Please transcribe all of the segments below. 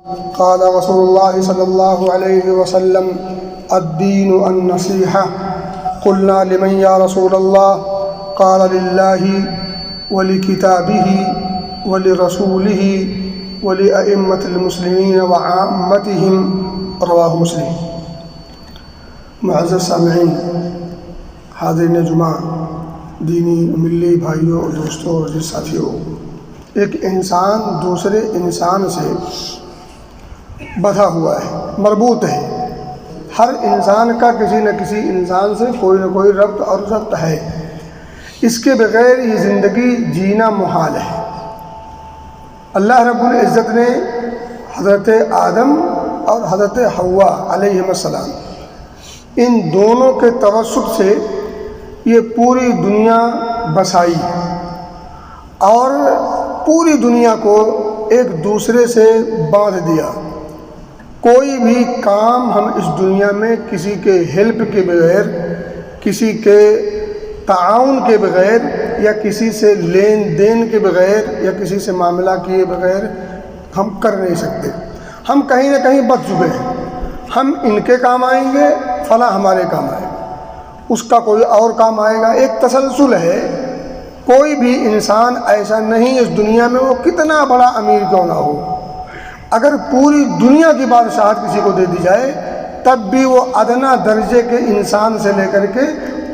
قال رسول اللہ صلی اللہ علیہ وسلم الدین النصیحہ قلنا لمن یا رسول اللہ قال للہ ولکتابہ ولرسولہ ولأئمة المسلمین وعامتہم رواہ مسلم۔ معزز سامعین، حاضرین جمعہ، دینی ملی بھائیوں اور دوستوں اور عزیز ساتھیوں، ایک انسان دوسرے انسان سے بندھا ہوا ہے، مربوط ہے۔ ہر انسان کا کسی نہ کسی انسان سے کوئی نہ کوئی ربط اور ضبط ہے۔ اس کے بغیر یہ زندگی جینا محال ہے۔ اللہ رب العزت نے حضرت آدم اور حضرت حوا علیہ السلام ان دونوں کے توسط سے یہ پوری دنیا بسائی اور پوری دنیا کو ایک دوسرے سے باندھ دیا۔ کوئی بھی کام ہم اس دنیا میں کسی کے ہیلپ کے بغیر، کسی کے تعاون کے بغیر، یا کسی سے لین دین کے بغیر، یا کسی سے معاملہ کیے بغیر ہم کر نہیں سکتے۔ ہم کہیں نہ کہیں بچ چکے ہیں۔ ہم ان کے کام آئیں گے، فلاں ہمارے کام آئے گا، اس کا کوئی اور کام آئے گا۔ ایک تسلسل ہے۔ کوئی بھی انسان ایسا نہیں اس دنیا میں، وہ کتنا بڑا امیر کیوں نہ ہو، اگر پوری دنیا کی بادشاہت کسی کو دے دی جائے تب بھی وہ ادنا درجے کے انسان سے لے کر کے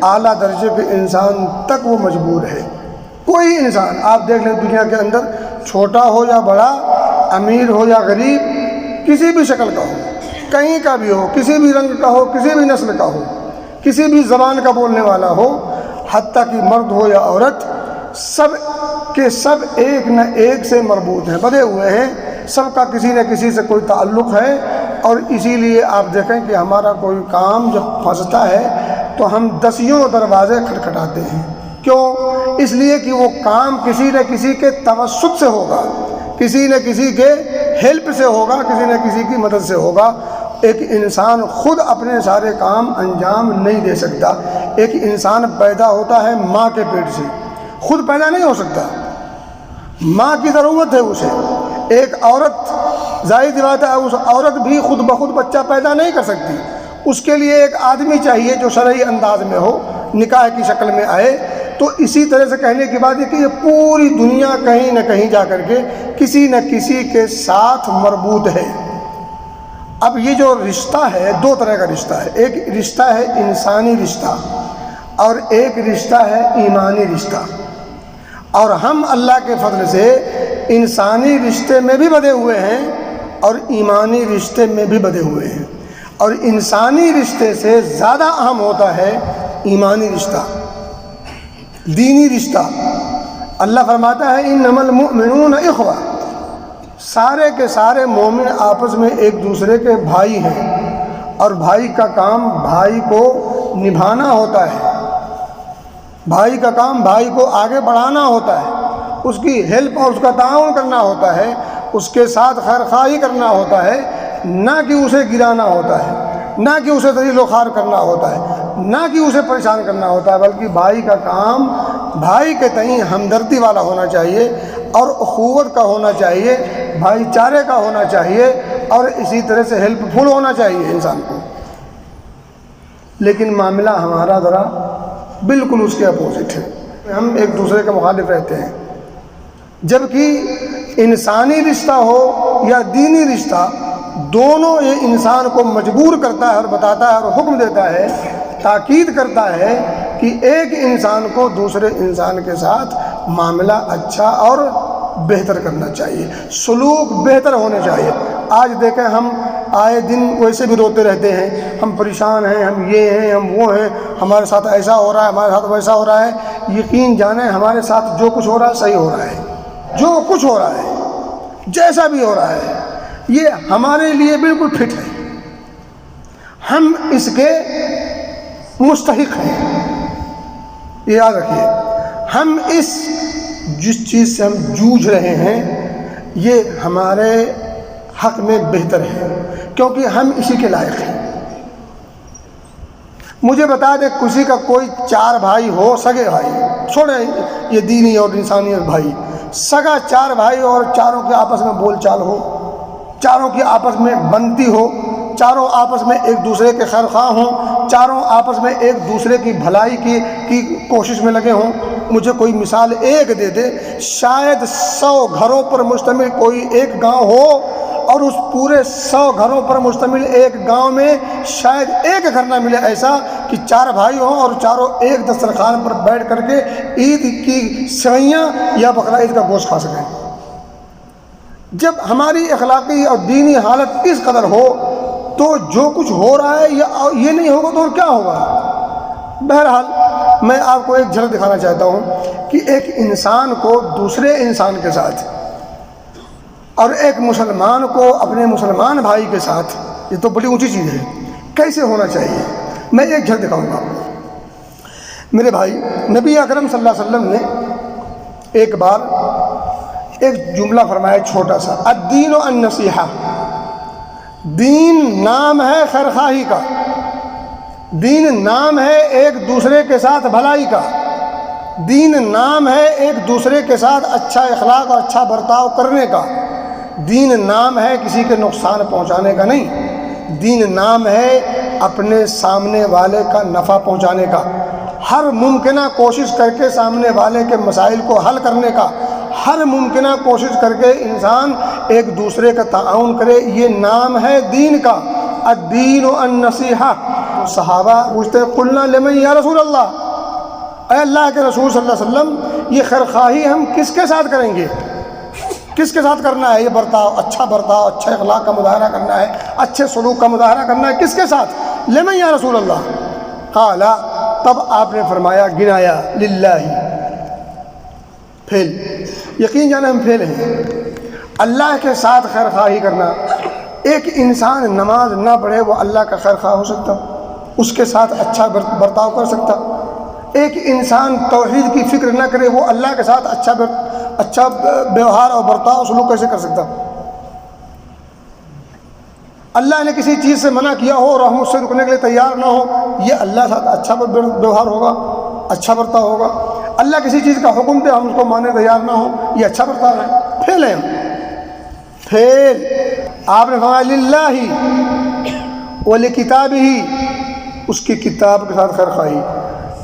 اعلیٰ درجے کے انسان تک وہ مجبور ہے۔ کوئی انسان آپ دیکھ لیں دنیا کے اندر، چھوٹا ہو یا بڑا، امیر ہو یا غریب، کسی بھی شکل کا ہو، کہیں کا بھی ہو، کسی بھی رنگ کا ہو، کسی بھی نسل کا ہو، کسی بھی زبان کا بولنے والا ہو، حتیٰ کہ مرد ہو یا عورت، سب کے سب ایک نہ ایک سے مربوط ہیں، بدے ہوئے ہیں۔ سب کا کسی نہ کسی سے کوئی تعلق ہے، اور اسی لیے آپ دیکھیں کہ ہمارا کوئی کام جب پھنستا ہے تو ہم دسیوں دروازے کھٹکھٹاتے ہیں۔ کیوں؟ اس لیے کہ وہ کام کسی نہ کسی کے توسط سے ہوگا، کسی نہ کسی کے ہیلپ سے ہوگا، کسی نہ کسی کی مدد سے ہوگا۔ ایک انسان خود اپنے سارے کام انجام نہیں دے سکتا۔ ایک انسان پیدا ہوتا ہے ماں کے پیٹ سے، خود پیدا نہیں ہو سکتا، ماں کی ضرورت ہے اسے۔ ایک عورت، ظاہر سی بات ہے، اس عورت بھی خود بخود بچہ پیدا نہیں کر سکتی، اس کے لیے ایک آدمی چاہیے جو شرعی انداز میں ہو، نکاح کی شکل میں آئے۔ تو اسی طرح سے کہنے کی بات ہے کہ یہ پوری دنیا کہیں نہ کہیں جا کر کے کسی نہ کسی کے ساتھ مربوط ہے۔ اب یہ جو رشتہ ہے، دو طرح کا رشتہ ہے۔ ایک رشتہ ہے انسانی رشتہ، اور ایک رشتہ ہے ایمانی رشتہ۔ اور ہم اللہ کے فضل سے انسانی رشتے میں بھی بدے ہوئے ہیں اور ایمانی رشتے میں بھی بدے ہوئے ہیں، اور انسانی رشتے سے زیادہ اہم ہوتا ہے ایمانی رشتہ، دینی رشتہ۔ اللہ فرماتا ہے انما المؤمنون اخوہ، سارے کے سارے مومن آپس میں ایک دوسرے کے بھائی ہیں، اور بھائی کا کام بھائی کو نبھانا ہوتا ہے، بھائی کا کام بھائی کو آگے بڑھانا ہوتا ہے، اس کی ہیلپ اور اس کا تعاون کرنا ہوتا ہے، اس کے ساتھ خیر خواہی کرنا ہوتا ہے، نہ کہ اسے گرانا ہوتا ہے، نہ کہ اسے ذلیل و خوار کرنا ہوتا ہے، نہ کہ اسے پریشان کرنا ہوتا ہے، بلکہ بھائی کا کام بھائی کے تئیں ہمدردی والا ہونا چاہیے، اور اخوت کا ہونا چاہیے، بھائی چارے کا ہونا چاہیے، اور اسی طرح سے ہیلپ فل ہونا چاہیے انسان کو۔ لیکن معاملہ ہمارا ذرا بالکل اس کے اپوزٹ ہے، ہم ایک دوسرے کے مخالف رہتے ہیں۔ جبکہ انسانی رشتہ ہو یا دینی رشتہ، دونوں یہ انسان کو مجبور کرتا ہے اور بتاتا ہے اور حکم دیتا ہے، تاکید کرتا ہے کہ ایک انسان کو دوسرے انسان کے ساتھ معاملہ اچھا اور بہتر کرنا چاہیے، سلوک بہتر ہونے چاہیے۔ آج دیکھیں ہم آئے دن ویسے بھی روتے رہتے ہیں، ہم پریشان ہیں، ہم یہ ہیں، ہم وہ ہیں، ہمارے ساتھ ایسا ہو رہا ہے، ہمارے ساتھ ویسا ہو رہا ہے۔ یقین جانیں ہمارے ساتھ جو کچھ ہو رہا ہے صحیح ہو رہا ہے، جو کچھ ہو رہا ہے، جیسا بھی ہو رہا ہے، یہ ہمارے لیے بالکل فٹ ہے، ہم اس کے مستحق ہیں۔ یاد رکھیے، ہم جس چیز سے ہم جوجھ رہے ہیں یہ ہمارے حق میں بہتر ہے، کیونکہ ہم اسی کے لائق ہیں۔ مجھے بتا دے کسی کا کوئی 4 بھائی ہو، سگے بھائی، چھوڑیں یہ دینی اور انسانیت بھائی، سگا 4 بھائی اور چاروں کے آپس میں بول چال ہو، چاروں کی آپس میں بنتی ہو، چاروں آپس میں ایک دوسرے کے خیر خواہ ہوں، چاروں آپس میں ایک دوسرے کی بھلائی کی کوشش میں لگے ہوں۔ مجھے کوئی مثال ایک دے دے، شاید 100 گھروں پر مشتمل کوئی ایک گاؤں ہو، اور اس پورے 100 گھروں پر مشتمل ایک گاؤں میں شاید ایک گھر نہ ملے ایسا کہ 4 بھائی ہوں اور چاروں ایک دسترخوان پر بیٹھ کر کے عید کی سوئیاں یا بقرہ عید کا گوشت کھا سکیں۔ جب ہماری اخلاقی اور دینی حالت اس قدر ہو تو جو کچھ ہو رہا ہے یہ نہیں ہوگا تو اور کیا ہوگا؟ بہرحال میں آپ کو ایک جھلک دکھانا چاہتا ہوں کہ ایک انسان کو دوسرے انسان کے ساتھ اور ایک مسلمان کو اپنے مسلمان بھائی کے ساتھ، یہ تو بڑی اونچی چیز ہے، کیسے ہونا چاہیے میں ایک جھلک دکھاؤں گا۔ میرے بھائی، نبی اکرم صلی اللہ علیہ وسلم نے ایک بار ایک جملہ فرمایا چھوٹا سا، الدین النصیحہ، دین نام ہے خیرخواہی کا، دین نام ہے ایک دوسرے کے ساتھ بھلائی کا، دین نام ہے ایک دوسرے کے ساتھ اچھا اخلاق اور اچھا برتاؤ کرنے کا، دین نام ہے کسی کے نقصان پہنچانے کا نہیں، دین نام ہے اپنے سامنے والے کا نفع پہنچانے کا، ہر ممکنہ کوشش کر کے سامنے والے کے مسائل کو حل کرنے کا، ہر ممکنہ کوشش کر کے انسان ایک دوسرے کا تعاون کرے، یہ نام ہے دین کا، الدین النصیحہ۔ صحابہ پوچھتے ہیں قلنا لمن یا رسول اللہ، اے اللہ کے رسول صلی اللہ علیہ وسلم، یہ خیرخواہی ہم کس کے ساتھ کریں گے؟ کس کے ساتھ کرنا ہے یہ برتاؤ، اچھا اخلاق کا مظاہرہ کرنا ہے، اچھے سلوک کا مظاہرہ کرنا ہے، کس کے ساتھ؟ لمن یا رسول اللہ، قال، تب آپ نے فرمایا، گنایا، للہ، پھیل، یقین جانا ہم پھیل ہیں، اللہ کے ساتھ خیر خواہی کرنا۔ ایک انسان نماز نہ پڑھے وہ اللہ کا خیر خواہ ہو سکتا، اس کے ساتھ اچھا برتاؤ کر سکتا۔ ایک انسان توحید کی فکر نہ کرے وہ اللہ کے ساتھ اچھا بیوہار اور برتاؤ سلوک کیسے کر سکتا؟ اللہ نے کسی چیز سے منع کیا ہو اور ہم اس سے رکنے کے لیے تیار نہ ہو، یہ اللہ کے ساتھ اچھا بیوہار ہوگا، اچھا برتاؤ ہوگا؟ اللہ کسی چیز کا حکم دے ہم اس کو ماننے تیار نہ ہو، یہ اچھا برتاؤ ہے؟ پھیل ہیں ہم، پھیل۔ آپ نے فرمایا للہ ولکتابہ، اس کی کتاب کے ساتھ خیر خواہی۔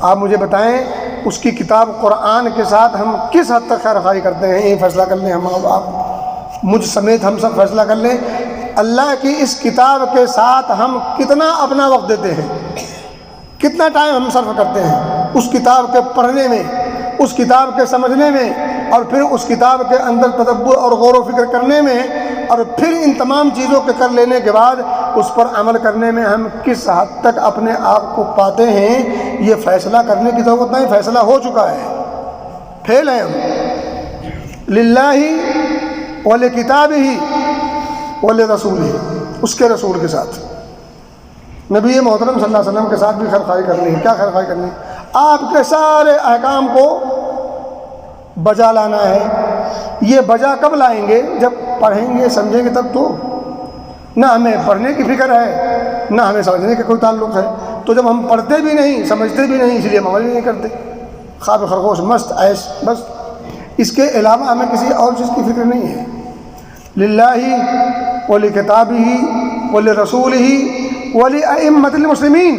آپ مجھے بتائیں اس کی کتاب قرآن کے ساتھ ہم کس حد تک خیر خواہی کرتے ہیں؟ یہ فیصلہ کر لیں، ہم آپ مجھ سمیت ہم سب فیصلہ کر لیں، اللہ کی اس کتاب کے ساتھ ہم کتنا اپنا وقت دیتے ہیں، کتنا ٹائم ہم صرف کرتے ہیں اس کتاب کے پڑھنے میں، اس کتاب کے سمجھنے میں، اور پھر اس کتاب کے اندر تدبر اور غور و فکر کرنے میں، اور پھر ان تمام چیزوں کے کر لینے کے بعد اس پر عمل کرنے میں ہم کس حد تک اپنے آپ کو پاتے ہیں، یہ فیصلہ کرنے کی ضرورت نہیں، فیصلہ ہو چکا ہے، پھیل ہیں ہم۔ للہ ولکتابہ ولرسولہ، اس کے رسول کے ساتھ، نبی محترم صلی اللہ علیہ وسلم کے ساتھ بھی خیر خواہی کرنی ہے۔ کیا خیر خواہی کرنی ہے؟ آپ کے سارے احکام کو بجا لانا ہے۔ یہ بجا کب لائیں گے؟ جب پڑھیں گے سمجھیں گے تب تو، نہ ہمیں پڑھنے کی فکر ہے نہ ہمیں سمجھنے کا کوئی تعلق ہے، تو جب ہم پڑھتے بھی نہیں سمجھتے بھی نہیں، اس لیے ہم عمل بھی نہیں کرتے، خواب خرگوش مست عیش بس، اس کے علاوہ ہمیں کسی اور چیز کی فکر نہیں ہے۔ للہ ولکتابہ ولرسولہ ولأئمۃ المسلمین،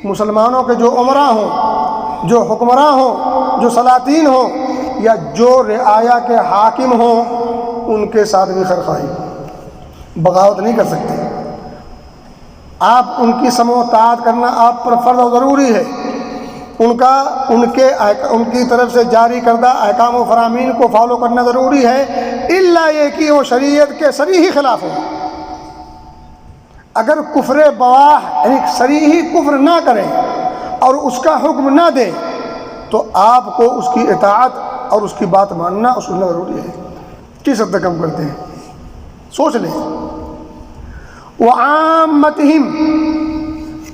مسلمانوں کے جو عمراء ہوں، جو حکمراں ہوں، جو سلاطین ہوں، یا جو رعایا کے حاکم ہوں، ان کے ساتھ بھی خیر خواہی، بغاوت نہیں کر سکتے۔ آپ ان کی سمع و طاعت کرنا آپ پر فرض و ضروری ہے، ان کی طرف سے جاری کردہ احکام و فرامین کو فالو کرنا ضروری ہے، الا یہ کہ وہ شریعت کے صریح خلاف ہو۔ اگر کفر بواح یعنی صریح کفر نہ کریں اور اس کا حکم نہ دیں تو آپ کو اس کی اطاعت اور اس کی بات ماننا اور سننا ضروری ہے۔ کس حد تک ہم کرتے ہیں سوچ لیں۔ وعامتہم،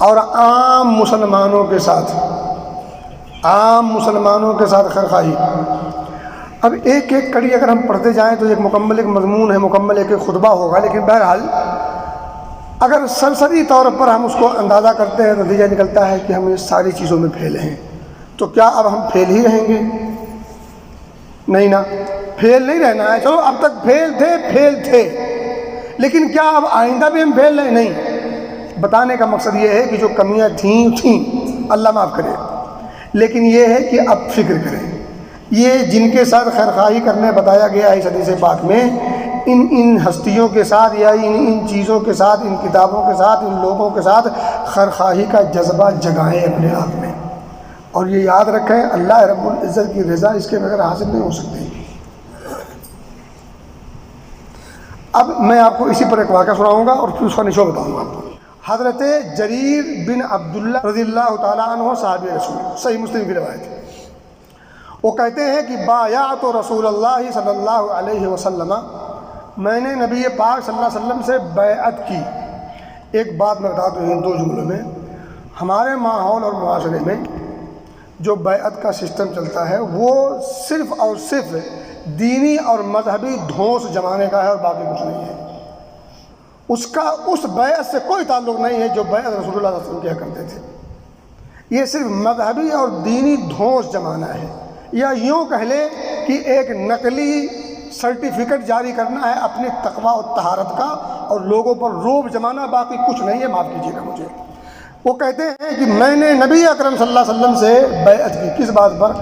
اور عام مسلمانوں کے ساتھ، عام مسلمانوں کے ساتھ خیر خواہی۔ اب ایک ایک کڑی اگر ہم پڑھتے جائیں تو ایک مکمل ایک مضمون ہے، مکمل ایک خطبہ ہوگا، لیکن بہرحال اگر سرسری طور پر ہم اس کو اندازہ کرتے ہیں تو نتیجہ نکلتا ہے کہ ہم اس ساری چیزوں میں پھیلے ہیں۔ تو کیا اب ہم پھیل ہی رہیں گے؟ نہیں نا، پھیل نہیں رہنا ہے۔ چلو اب تک پھیل تھے، لیکن کیا اب آئندہ بھی ہم پھیل رہے ہیں؟ نہیں. بتانے کا مقصد یہ ہے کہ جو کمیاں تھیں اللہ معاف کرے، لیکن یہ ہے کہ اب فکر کریں. یہ جن کے ساتھ خیرخواہی کرنے بتایا گیا ہے اس حدیث پاک میں، ان ہستیوں کے ساتھ یا ان چیزوں کے ساتھ، ان کتابوں کے ساتھ، ان لوگوں کے ساتھ خیرخواہی کا جذبہ جگائیں اپنے آپ میں. اور یہ یاد رکھیں اللہ رب العزت کی رضا اس کے بغیر حاصل نہیں ہو سکتی. اب میں آپ کو اسی پر ایک واقعہ سناؤں گا اور پھر اس کا نشو بتاؤں گا آپ کو. حضرت جریر بن عبداللہ رضی اللہ تعالیٰ عنہ صحابی رسول، صحیح مسلم کی روایت ہے. وہ کہتے ہیں کہ بایعت رسول اللہ صلی اللہ علیہ وسلم، میں نے نبی پاک صلی اللہ علیہ وسلم سے بیعت کی. ایک بات میں بتا دوں ان 2 جملوں میں، ہمارے ماحول اور معاشرے میں جو بیعت کا سسٹم چلتا ہے وہ صرف اور صرف دینی اور مذہبی دھونس جمانے کا ہے اور باقی کچھ نہیں ہے. اس بیعت سے کوئی تعلق نہیں ہے جو بیعت رسول اللہ صلی اللہ علیہ وسلم کیا کرتے تھے. یہ صرف مذہبی اور دینی دھونس جمانا ہے، یا یوں کہہ لیں کہ ایک نقلی سرٹیفکیٹ جاری کرنا ہے اپنی تقویٰ و طہارت کا اور لوگوں پر روب جمانا، باقی کچھ نہیں ہے. معاف کیجیے گا مجھے. وہ کہتے ہیں کہ میں نے نبی اکرم صلی اللہ علیہ وسلم سے بیعت کی. کس بات پر؟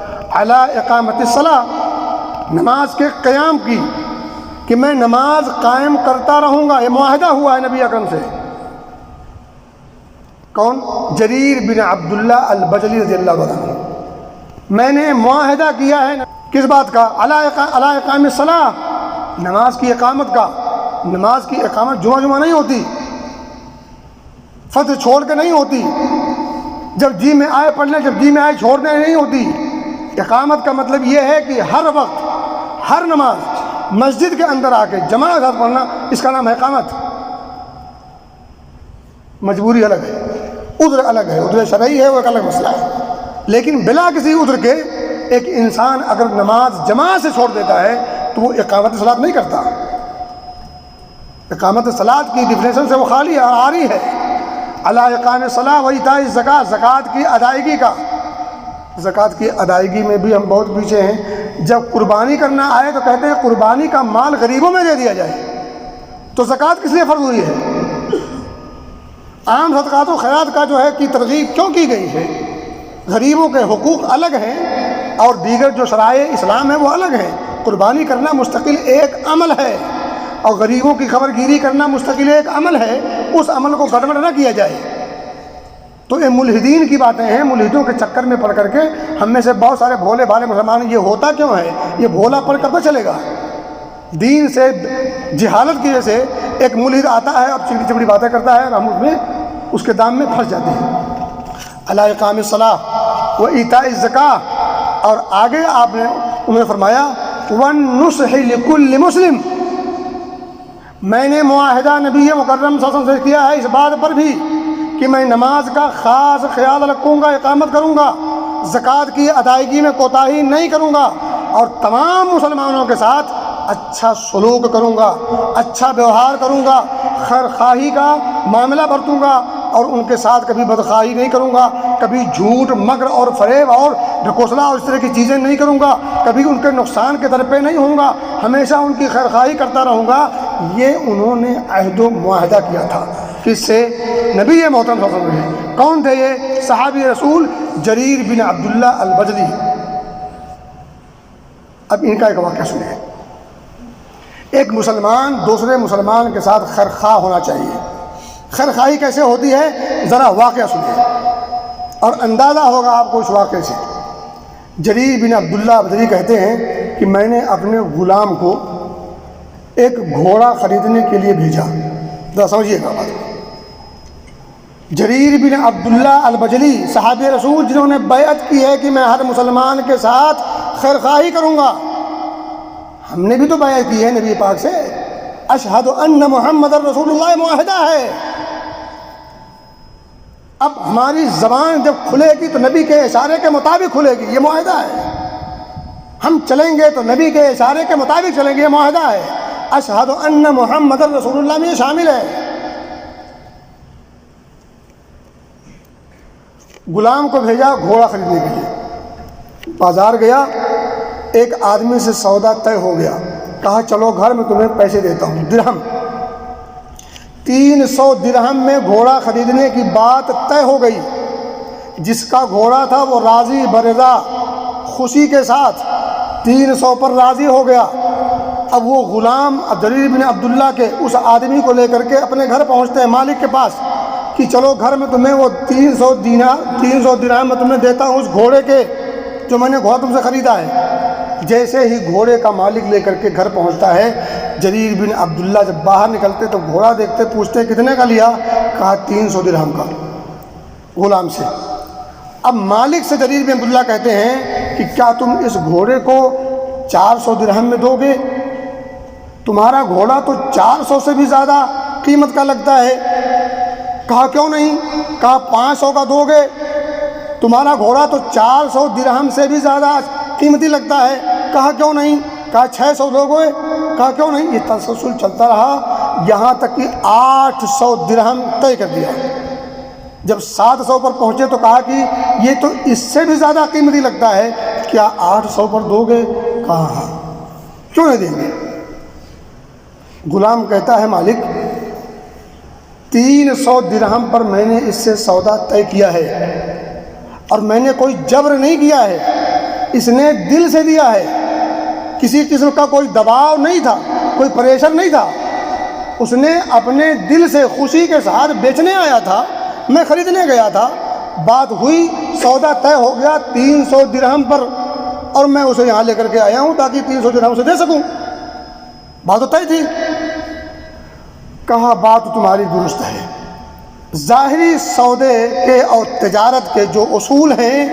علی اقامت الصلاۃ، نماز کے قیام کی، کہ میں نماز قائم کرتا رہوں گا. یہ معاہدہ ہوا ہے نبی اکرم سے. کون؟ جریر بن عبداللہ البجلی رضی اللہ عنہ. میں نے معاہدہ کیا ہے کس بات کا؟ علی اقام الصلاۃ، نماز کی اقامت کا. نماز کی اقامت جمعہ نہیں ہوتی، فجر چھوڑ کے نہیں ہوتی، جب جی میں آئے پڑھ لیں، جب جی میں آئے چھوڑنے نہیں ہوتی. اقامت کا مطلب یہ ہے کہ ہر وقت ہر نماز مسجد کے اندر آ کے جماعت کے ساتھ پڑھنا، اس کا نام ہے اقامت. مجبوری الگ ہے، عذر الگ ہے، عذر شرعی ہے وہ ایک الگ مسئلہ ہے. لیکن بلا کسی عذر کے ایک انسان اگر نماز جماعت سے چھوڑ دیتا ہے تو وہ اقامت صلاۃ نہیں کرتا. اقامت صلاۃ کی ڈیفینیشن سے وہ خالی آ رہی ہے. علی اقام الصلاۃ و ایتاء الزکوٰۃ، زکوٰۃ کی ادائیگی کا. زکوٰۃ کی ادائیگی میں بھی ہم بہت پیچھے ہیں. جب قربانی کرنا آئے تو کہتے ہیں قربانی کا مال غریبوں میں دے دیا جائے. تو زکوٰۃ کس لیے فرض ہوئی ہے؟ عام صدقات و خیرات کا جو ہے کی ترغیب کیوں کی گئی ہے؟ غریبوں کے حقوق الگ ہیں اور دیگر جو شرائع اسلام ہیں وہ الگ ہیں. قربانی کرنا مستقل ایک عمل ہے اور غریبوں کی خبر گیری کرنا مستقل ایک عمل ہے. اس عمل کو گڑبڑ نہ کیا جائے. تو یہ ملحدین کی باتیں ہیں. ملحدوں کے چکر میں پڑ کر کے ہم میں سے بہت سارے بھولے بھالے مسلمان، یہ ہوتا کیوں ہے؟ یہ بھولا پڑ کب چلے گا؟ دین سے جہالت کی وجہ سے ایک ملحد آتا ہے، اب چپڑی چپڑی باتیں کرتا ہے اور ہم اس کے دام میں پھنس جاتے ہیں. علی اقام الصلاۃ و ایتاء الزکوٰۃ، اور آگے آپ نے انہوں نے فرمایا والنصح لکل مسلم. میں نے معاہدہ نبی مکرم صلی اللہ علیہ وسلم سے کیا ہے اس بات پر بھی کہ میں نماز کا خاص خیال رکھوں گا، اقامت کروں گا، زکوٰۃ کی ادائیگی میں کوتاہی نہیں کروں گا، اور تمام مسلمانوں کے ساتھ اچھا سلوک کروں گا، اچھا ویوہار کروں گا، خیرخواہی کا معاملہ برتوں گا، اور ان کے ساتھ کبھی بدخواہی نہیں کروں گا، کبھی جھوٹ مکر اور فریب اور ڈھکوسلا اور اس طرح کی چیزیں نہیں کروں گا، کبھی ان کے نقصان کے در پہ نہیں ہوں گا، ہمیشہ ان کی خیرخواہی کرتا رہوں گا. یہ انہوں نے عہد و معاہدہ کیا تھا. کس سے؟ نبی محترم صلی اللہ علیہ وسلم. کون تھے یہ؟ صحابی رسول جریر بن عبداللہ البجلی. اب ان کا ایک واقعہ سنیں. ایک مسلمان دوسرے مسلمان کے ساتھ خیرخواہ ہونا چاہیے. خیرخواہی کیسے ہوتی ہے؟ ذرا واقعہ سنیں اور اندازہ ہوگا آپ کو اس واقعے سے. جریر بن عبداللہ البجلی کہتے ہیں کہ میں نے اپنے غلام کو ایک گھوڑا خریدنے کے لیے بھیجا. ذرا سمجھیے گا بات. جریر بن عبداللہ البجلی صحابی رسول جنہوں نے بیعت کی ہے کہ میں ہر مسلمان کے ساتھ خیرخواہی کروں گا. ہم نے بھی تو بیعت کی ہے نبی پاک سے، اشہد ان محمد رسول اللہ، معاہدہ ہے. اب ہماری زبان جب کھلے گی تو نبی کے اشارے کے مطابق کھلے گی، یہ معاہدہ ہے. ہم چلیں گے تو نبی کے اشارے کے مطابق چلیں گے، یہ معاہدہ ہے. اشہد ان محمد رسول اللہ میں یہ شامل ہے. غلام کو بھیجا گھوڑا خریدنے کے لیے. بازار گیا، ایک آدمی سے سودا طے ہو گیا. کہا چلو گھر میں تمہیں پیسے دیتا ہوں، درہم. 300 درہم میں گھوڑا خریدنے کی بات طے ہو گئی۔ جس کا گھوڑا تھا وہ راضی برضا خوشی کے ساتھ 300 پر راضی ہو گیا۔ اب وہ غلام جریر بن عبداللہ کے اس آدمی کو لے کر کے اپنے گھر پہنچتے ہیں مالک کے پاس کہ چلو گھر میں تمہیں وہ 300 درہم میں تمہیں دیتا ہوں اس گھوڑے کے جو میں نے گھوڑا تم سے خریدا ہے۔ جیسے ہی گھوڑے کا مالک لے کر کے گھر پہنچتا ہے، جریر بن عبداللہ جب باہر نکلتے تو گھوڑا دیکھتے، پوچھتے کتنے کا لیا؟ کہا 300 درہم کا، غلام سے۔ اب مالک سے جریر بن عبداللہ کہتے ہیں کہ کیا تم اس گھوڑے کو 400 درہم میں دو گے؟ تمہارا گھوڑا تو 400 سے بھی زیادہ قیمت کا لگتا ہے۔ کہا کیوں نہیں؟ کہا 500 کا دو گے؟ تمہارا گھوڑا تو 400 درہم سے بھی زیادہ قیمتی لگتا ہے۔ کہا کیوں نہیں؟ کہا 600 دو گے؟ کہا کیوں نہیں؟ یہ تسلسل چلتا رہا یہاں تک کہ 800 درہم طے کر دیا۔ جب 700 پر پہنچے تو کہا کہ یہ تو اس سے بھی زیادہ قیمتی لگتا ہے، کیا 800 پر دو گے؟ کہا ہاں۔ کیوں نہیں دیں گے؟ غلام کہتا ہے مالک 300 درہم پر میں نے اس سے سودا طے کیا ہے اور میں نے کوئی جبر نہیں کیا ہے، اس نے دل سے دیا ہے، کسی قسم کا کوئی دباؤ نہیں تھا، کوئی پریشر نہیں تھا، اس نے اپنے دل سے خوشی کے ساتھ بیچنے آیا تھا، میں خریدنے گیا تھا، بات ہوئی، سودا طے ہو گیا 300 درہم پر اور میں اسے یہاں لے کر کے آیا ہوں تاکہ 300 درہم سے دے سکوں، بات تو طے تھی۔ کہا بات تمہاری درست ہے، ظاہری سودے کے اور تجارت کے جو اصول ہیں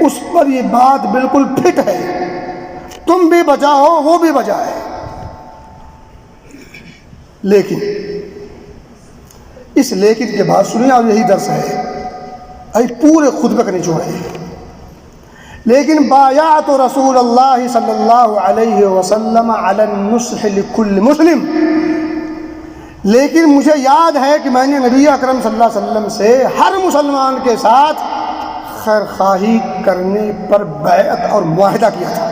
اس پر یہ بات بالکل فٹ ہے، تم بھی بچا ہو وہ بھی بچا ہے، لیکن اس لیکن کے بعد سنیے اور یہی درس ہے، ابھی پورے خطبے کا نچوڑ ہے۔ لیکن بایعت رسول اللہ صلی اللہ علیہ وسلم علی النصح لکل مسلم، لیکن مجھے یاد ہے کہ میں نے نبی اکرم صلی اللہ علیہ وسلم سے ہر مسلمان کے ساتھ خیر خواہی کرنے پر بیعت اور معاہدہ کیا تھا۔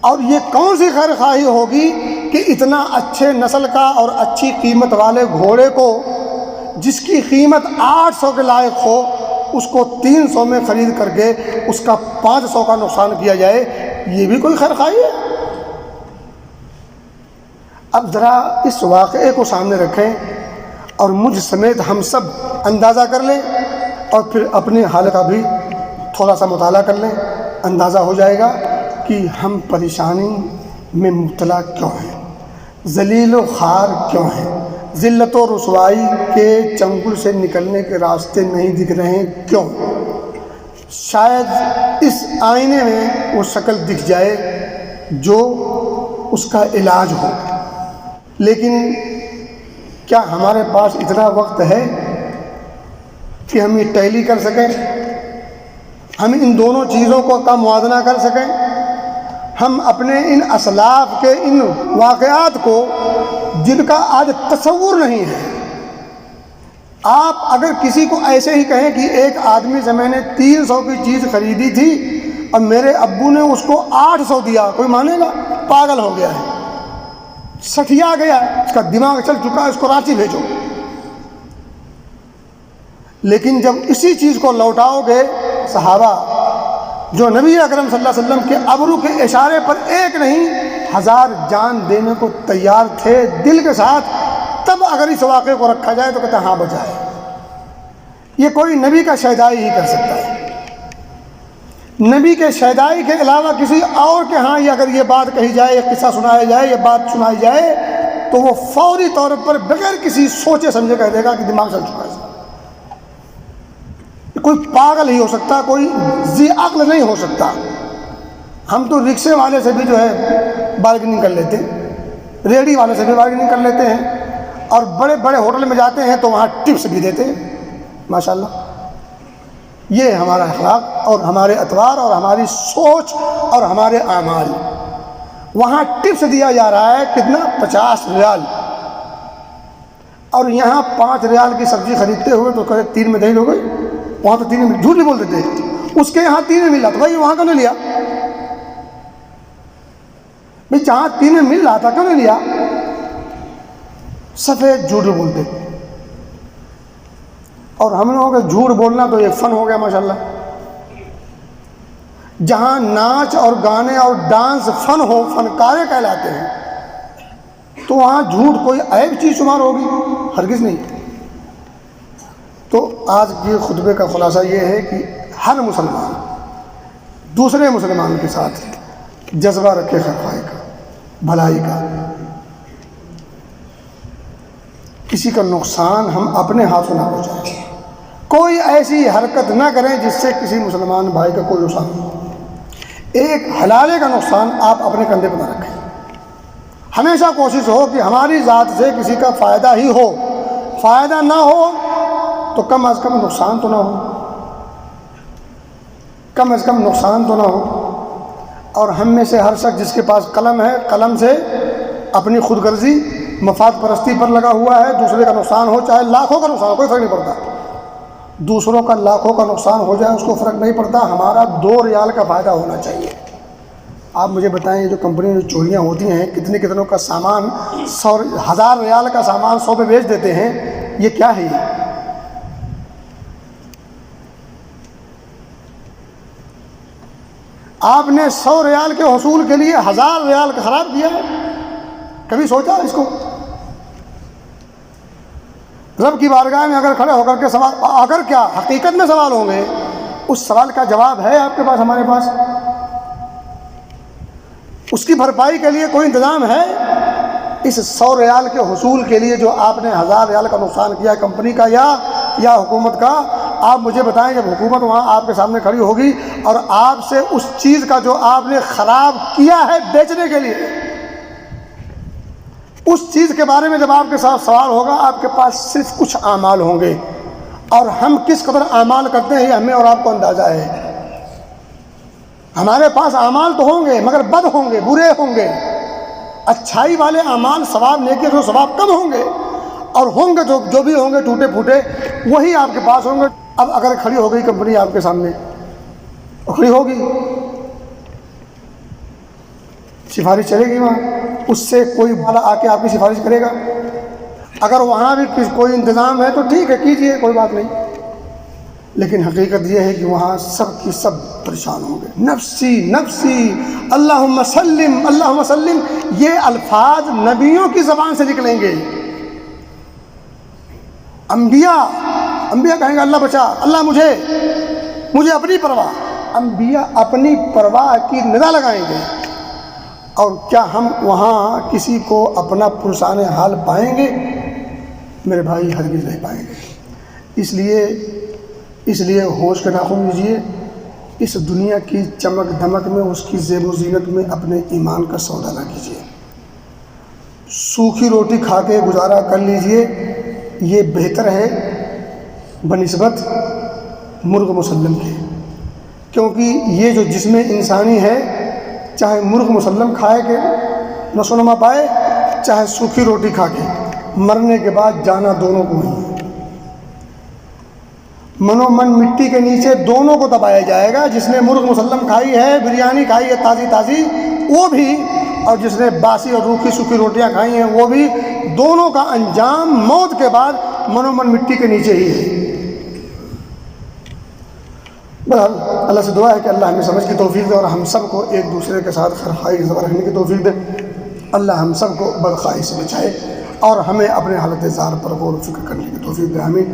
اور یہ کون سی خیر خواہی ہوگی کہ اتنا اچھے نسل کا اور اچھی قیمت والے گھوڑے کو جس کی قیمت 800 کے لائق ہو اس کو 300 میں خرید کر کے اس کا 500 کا نقصان کیا جائے، یہ بھی کوئی خیر خواہی ہے؟ اب ذرا اس واقعے کو سامنے رکھیں اور مجھ سمیت ہم سب اندازہ کر لیں اور پھر اپنے حال کا بھی تھوڑا سا مطالعہ کر لیں، اندازہ ہو جائے گا کہ ہم پریشانی میں مبتلا کیوں ہیں، ذلیل و خوار کیوں ہیں، ذلت و رسوائی کے چنگل سے نکلنے کے راستے نہیں دکھ رہے ہیں کیوں؟ شاید اس آئینے میں وہ شکل دکھ جائے جو اس کا علاج ہو، لیکن کیا ہمارے پاس اتنا وقت ہے کہ ہم یہ ٹیلی کر سکیں، ہم ان دونوں چیزوں کا موازنہ کر سکیں، ہم اپنے ان اسلاف کے ان واقعات کو جن کا آج تصور نہیں ہے، آپ اگر کسی کو ایسے ہی کہیں کہ ایک آدمی سے میں نے 300 کی چیز خریدی تھی اور میرے ابو نے اس کو 800 دیا، کوئی مانے گا؟ پاگل ہو گیا ہے، سٹھیا گیا ہے، اس کا دماغ چل چکا ہے، اس کو رانچی بھیجو۔ لیکن جب اسی چیز کو لوٹاؤ گے، صحابہ جو نبی اکرم صلی اللہ علیہ وسلم کے ابرو کے اشارے پر ایک نہیں 1000 جان دینے کو تیار تھے دل کے ساتھ، تب اگر اس واقعے کو رکھا جائے تو کہتے ہیں ہاں بچائے، یہ کوئی نبی کا شہدائی ہی کر سکتا ہے، نبی کے شہدائی کے علاوہ کسی اور کے ہاں یہ اگر یہ بات کہی جائے، یہ قصہ سنایا جائے، یہ بات سنائی جائے تو وہ فوری طور پر بغیر کسی سوچے سمجھے کہہ دے گا کہ دماغ چل چکا ہے، کوئی پاگل ہی ہو سکتا، کوئی ذی عقل نہیں ہو سکتا۔ ہم تو رکشے والے سے بھی جو ہے بارگننگ کر لیتے ہیں، ریڑھی والے سے بھی بارگننگ کر لیتے ہیں، اور بڑے بڑے ہوٹل میں جاتے ہیں تو وہاں ٹپس بھی دیتے ہیں، ماشاءاللہ۔ یہ ہمارا اخلاق اور ہمارے اطوار اور ہماری سوچ اور ہمارے اعمال، وہاں ٹپس دیا جا رہا ہے کتنا؟ 50 ریال، اور یہاں 5 ریال کی سبزی خریدتے ہوئے تو کہتے 3 میں دہی ہو گئی، وہاں تو 3 میں، جھوٹ نہیں بول دیتے، اس کے یہاں 3 میں مل رہا تھا، بھائی وہاں کیوں نہیں لیا؟ بھائی جہاں 3 میں مل رہا تھا کیوں نہیں لیا؟ سفید جھوٹ بولتے، اور ہم لوگوں کا جھوٹ بولنا تو یہ فن ہو گیا ماشاءاللہ۔ جہاں ناچ اور گانے اور ڈانس فن ہو، فنکارے کہلاتے ہیں، تو وہاں جھوٹ کوئی عیب چیز شمار ہوگی؟ ہرگز نہیں۔ تو آج کے خطبے کا خلاصہ یہ ہے کہ ہر مسلمان دوسرے مسلمان کے ساتھ جذبہ رکھے خیرخواہی کا، بھلائی کا۔ کسی کا نقصان ہم اپنے ہاتھوں نہ پہنچائیں، کوئی ایسی حرکت نہ کریں جس سے کسی مسلمان بھائی کا کوئی نقصان ہو۔ ایک حلالے کا نقصان آپ اپنے کندھے پر نہ رکھیں۔ ہمیشہ کوشش ہو کہ ہماری ذات سے کسی کا فائدہ ہی ہو، فائدہ نہ ہو تو کم از کم نقصان تو نہ ہو، کم از کم نقصان تو نہ ہو۔ اور ہم میں سے ہر شخص جس کے پاس قلم ہے، قلم سے اپنی خود غرضی مفاد پرستی پر لگا ہوا ہے، دوسرے کا نقصان ہو چاہے لاکھوں کا نقصان ہو، کوئی فرق نہیں پڑتا۔ دوسروں کا لاکھوں کا نقصان ہو جائے اس کو فرق نہیں پڑتا، ہمارا 2 ریال کا فائدہ ہونا چاہیے۔ آپ مجھے بتائیں یہ جو کمپنی میں چوریاں ہوتی ہیں، کتنوں کا سامان 1000 ریال کا سامان 100 پہ بیچ دیتے ہیں، یہ کیا ہے؟ یہ آپ نے 100 ریال کے حصول کے لیے 1000 ریال کا خراب کیا ہے؟ کبھی سوچا اس کو؟ رب کی بارگاہ میں اگر کھڑے ہو کر کے سوال، اگر کیا حقیقت میں سوال ہوں گے، اس سوال کا جواب ہے آپ کے پاس، ہمارے پاس؟ اس کی بھرپائی کے لیے کوئی انتظام ہے؟ اس 100 ریال کے حصول کے لیے جو آپ نے 1000 ریال کا نقصان کیا ہے کمپنی کا یا حکومت کا، آپ مجھے بتائیں جب حکومت وہاں آپ کے سامنے کھڑی ہوگی اور آپ سے اس چیز کا جو آپ نے خراب کیا ہے بیچنے کے لیے، اس چیز کے بارے میں جب آپ کے ساتھ سوال ہوگا، آپ کے پاس صرف کچھ اعمال ہوں گے، اور ہم کس قدر اعمال کرتے ہیں یہ ہمیں اور آپ کو اندازہ ہے۔ ہمارے پاس اعمال تو ہوں گے مگر بد ہوں گے، برے ہوں گے۔ اچھائی والے اعمال، ثواب نیکی جو ثواب کم ہوں گے، اور ہوں گے جو بھی ہوں گے ٹوٹے پھوٹے، وہی آپ کے پاس ہوں گے۔ اب اگر کھڑی ہو گئی کمپنی آپ کے سامنے، کھڑی ہوگی، سفارش چلے گی وہاں؟ اس سے کوئی والا آ کے آپ کی سفارش کرے گا؟ اگر وہاں بھی کوئی انتظام ہے تو ٹھیک ہے، کیجئے، کوئی بات نہیں۔ لیکن حقیقت یہ ہے کہ وہاں سب کی سب پریشان ہوں گے۔ نفسی نفسی، اللہم سلم اللہم سلم، یہ الفاظ نبیوں کی زبان سے نکلیں گے۔ انبیاء کہیں گے اللہ بچا، اللہ مجھے اپنی پرواہ۔ انبیاء اپنی پرواہ کی ندا لگائیں گے، اور کیا ہم وہاں کسی کو اپنا پرسان حال پائیں گے؟ میرے بھائی ہرگز نہیں پائیں گے۔ اس لیے ہوش کے ناخن لیجیے، اس دنیا کی چمک دمک میں، اس کی زیب و زینت میں اپنے ایمان کا سودا نہ کیجیے۔ سوکھی روٹی کھا کے گزارا کر لیجیے، یہ بہتر ہے بنسبت مرغ مسلم کے، کیونکہ یہ جو جسم انسانی ہے، چاہے مرغ مسلم کھائے کے نشو و نما پائے، چاہے سوکھی روٹی کھا کے، مرنے کے بعد جانا دونوں کو ہی ہے۔ منو من مٹی کے نیچے دونوں کو دبایا جائے گا۔ جس نے مرغ مسلم کھائی ہے، بریانی کھائی ہے تازی وہ بھی، اور جس نے باسی اور روکھی سوکھی روٹیاں کھائی ہیں وہ بھی، دونوں کا انجام موت کے بعد منو من مٹی کے نیچے ہی ہے۔ بہرحال اللہ سے دعا ہے کہ اللہ ہمیں سمجھ کی توفیق دے، اور ہم سب کو ایک دوسرے کے ساتھ خیرخواہی زبر رکھنے کی توفیق دے۔ اللہ ہم سب کو بدخواہی سے بچائے، اور ہمیں اپنے حالت زار پر غور و فکر کرنے کی توفیق دے۔ آمین۔